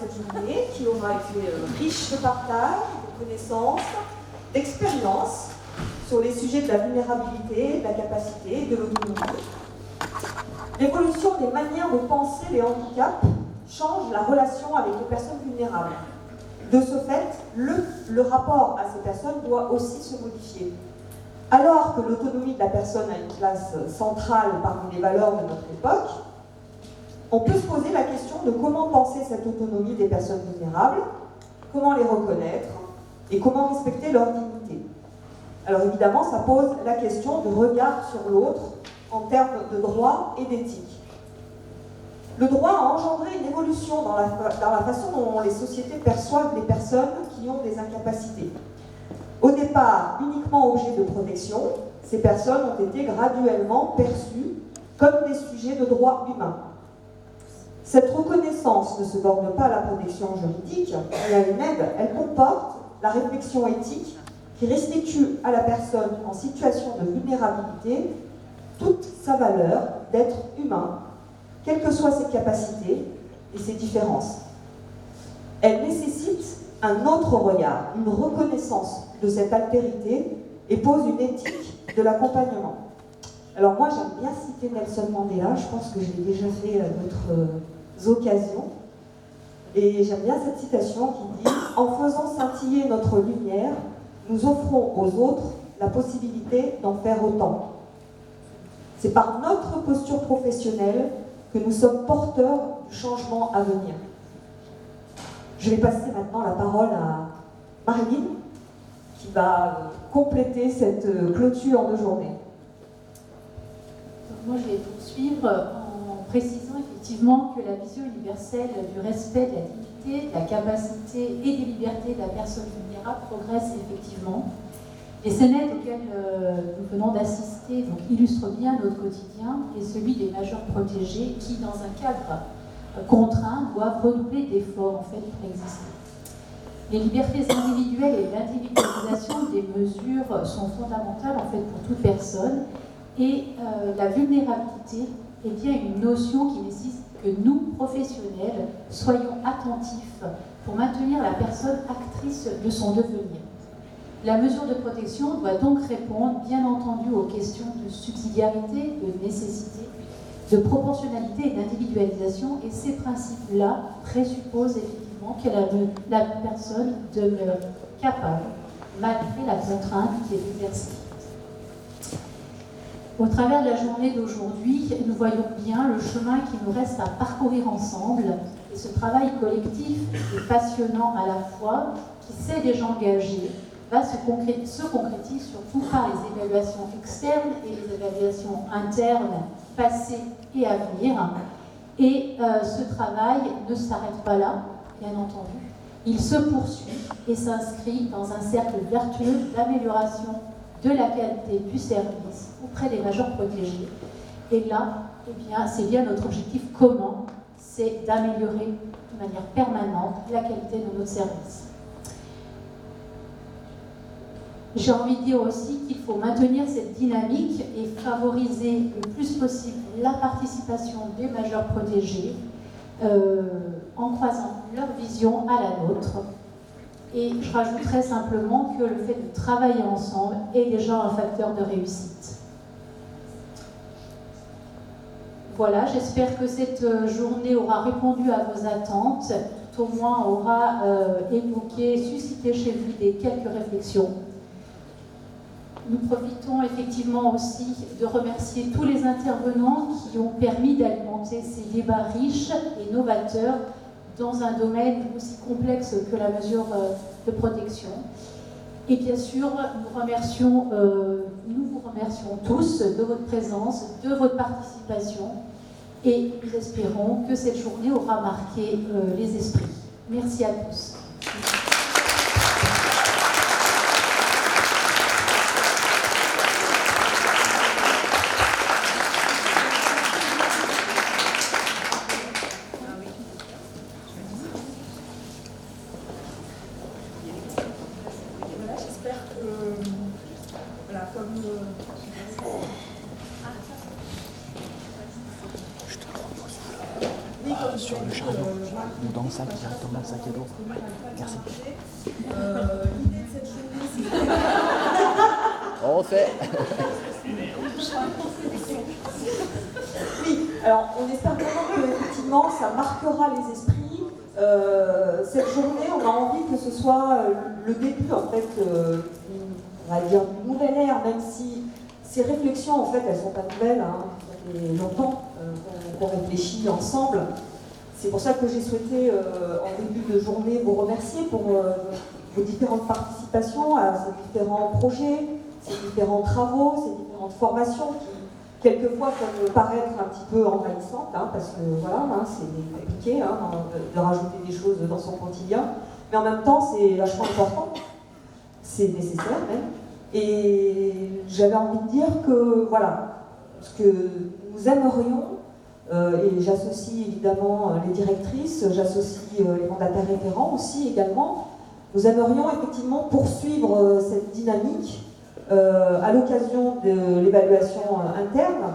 cette journée qui aura été riche de partage, de connaissances, d'expériences sur les sujets de la vulnérabilité, de la capacité et de l'autonomie. L'évolution des manières de penser les handicaps change la relation avec les personnes vulnérables. De ce fait, le rapport à ces personnes doit aussi se modifier. Alors que l'autonomie de la personne a une place centrale parmi les valeurs de notre époque, on peut se poser la question de comment penser cette autonomie des personnes vulnérables, comment les reconnaître et comment respecter leur dignité. Alors évidemment, ça pose la question du regard sur l'autre en termes de droit et d'éthique. Le droit a engendré une évolution dans la façon dont les sociétés perçoivent les personnes qui ont des incapacités. Au départ, uniquement objets de protection, ces personnes ont été graduellement perçues comme des sujets de droit humain. Cette reconnaissance ne se borne pas à la protection juridique, mais à une aide. Elle comporte la réflexion éthique qui restitue à la personne en situation de vulnérabilité toute sa valeur d'être humain, quelles que soient ses capacités et ses différences. Elle nécessite un autre regard, une reconnaissance de cette altérité et pose une éthique de l'accompagnement. Alors moi j'aime bien citer Nelson Mandela, je pense que je l'ai déjà fait à d'autres occasions, et j'aime bien cette citation qui dit « En faisant scintiller notre lumière, nous offrons aux autres la possibilité d'en faire autant. » C'est par notre posture professionnelle que nous sommes porteurs du changement à venir. Je vais passer maintenant la parole à Marilyn, qui va compléter cette clôture de journée. Moi, je vais poursuivre en précisant effectivement que la vision universelle du respect de la dignité, de la capacité et des libertés de la personne vulnérable progresse effectivement. Les scénettes auxquelles nous venons d'assister illustrent bien notre quotidien et celui des majeurs protégés qui, dans un cadre contraint, doivent redoubler d'efforts pour exister. Les libertés individuelles et l'individualisation des mesures sont fondamentales pour toute personne et la vulnérabilité est bien une notion qui nécessite que nous, professionnels, soyons attentifs pour maintenir la personne actrice de son devenir. La mesure de protection doit donc répondre, bien entendu, aux questions de subsidiarité, de nécessité, de proportionnalité et d'individualisation, et ces principes-là présupposent effectivement que la personne demeure capable, malgré la contrainte qui est exercée. Au travers de la journée d'aujourd'hui, nous voyons bien le chemin qui nous reste à parcourir ensemble, et ce travail collectif et passionnant à la fois, qui s'est déjà engagé, se concrétise surtout par les évaluations externes et les évaluations internes, passées et à venir. Et ce travail ne s'arrête pas là, bien entendu. Il se poursuit et s'inscrit dans un cercle vertueux d'amélioration de la qualité du service auprès des majeurs protégés. Et là, c'est bien notre objectif commun, c'est d'améliorer de manière permanente la qualité de notre service. J'ai envie de dire aussi qu'il faut maintenir cette dynamique et favoriser le plus possible la participation des majeurs protégés en croisant leur vision à la nôtre. Et je rajouterais simplement que le fait de travailler ensemble est déjà un facteur de réussite. Voilà, j'espère que cette journée aura répondu à vos attentes, tout au moins aura évoqué, suscité chez vous quelques réflexions. Nous profitons effectivement aussi de remercier tous les intervenants qui ont permis d'alimenter ces débats riches et novateurs dans un domaine aussi complexe que la mesure de protection. Et bien sûr, nous vous remercions tous de votre présence, de votre participation, et nous espérons que cette journée aura marqué les esprits. Merci à tous. sur le chariot ou dans le sac, directement dans le sac à dos. Ouais, merci. L'idée de cette journée, c'est... On fait. Oui, alors on espère vraiment que effectivement ça marquera les esprits. Cette journée, on a envie que ce soit le début en fait, on va dire d'une nouvelle ère, même si ces réflexions en fait elles sont pas nouvelles, hein, ça fait longtemps qu'on réfléchit ensemble. C'est pour ça que j'ai souhaité en début de journée vous remercier pour vos différentes participations à ces différents projets, ces différents travaux, ces différentes formations qui quelquefois peuvent paraître un petit peu envahissantes, hein, parce que voilà, hein, c'est compliqué hein, de rajouter des choses dans son quotidien, mais en même temps c'est vachement important, c'est nécessaire même, et j'avais envie de dire que voilà, ce que nous aimerions, et j'associe évidemment les directrices, j'associe les mandataires référents aussi également, nous aimerions effectivement poursuivre cette dynamique à l'occasion de l'évaluation interne,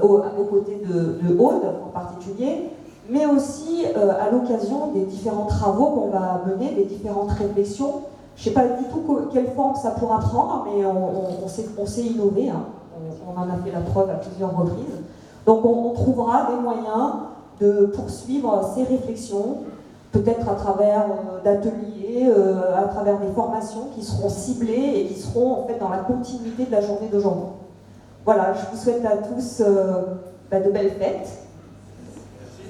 aux côtés de Aude en particulier, mais aussi à l'occasion des différents travaux qu'on va mener, des différentes réflexions. Je ne sais pas du tout quelle forme ça pourra prendre, mais on sait innover, hein. On en a fait la preuve à plusieurs reprises. Donc on trouvera des moyens de poursuivre ces réflexions, peut-être à travers d'ateliers, à travers des formations qui seront ciblées et qui seront en fait dans la continuité de la journée d'aujourd'hui. Voilà, je vous souhaite à tous de belles fêtes,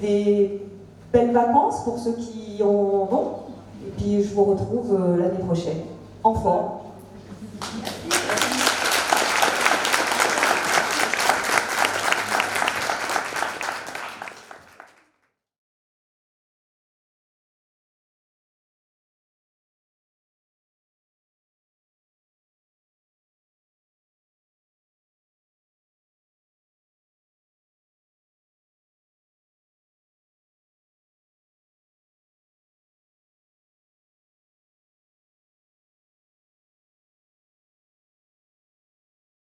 des belles vacances pour ceux qui en ont, et puis je vous retrouve l'année prochaine, en forme.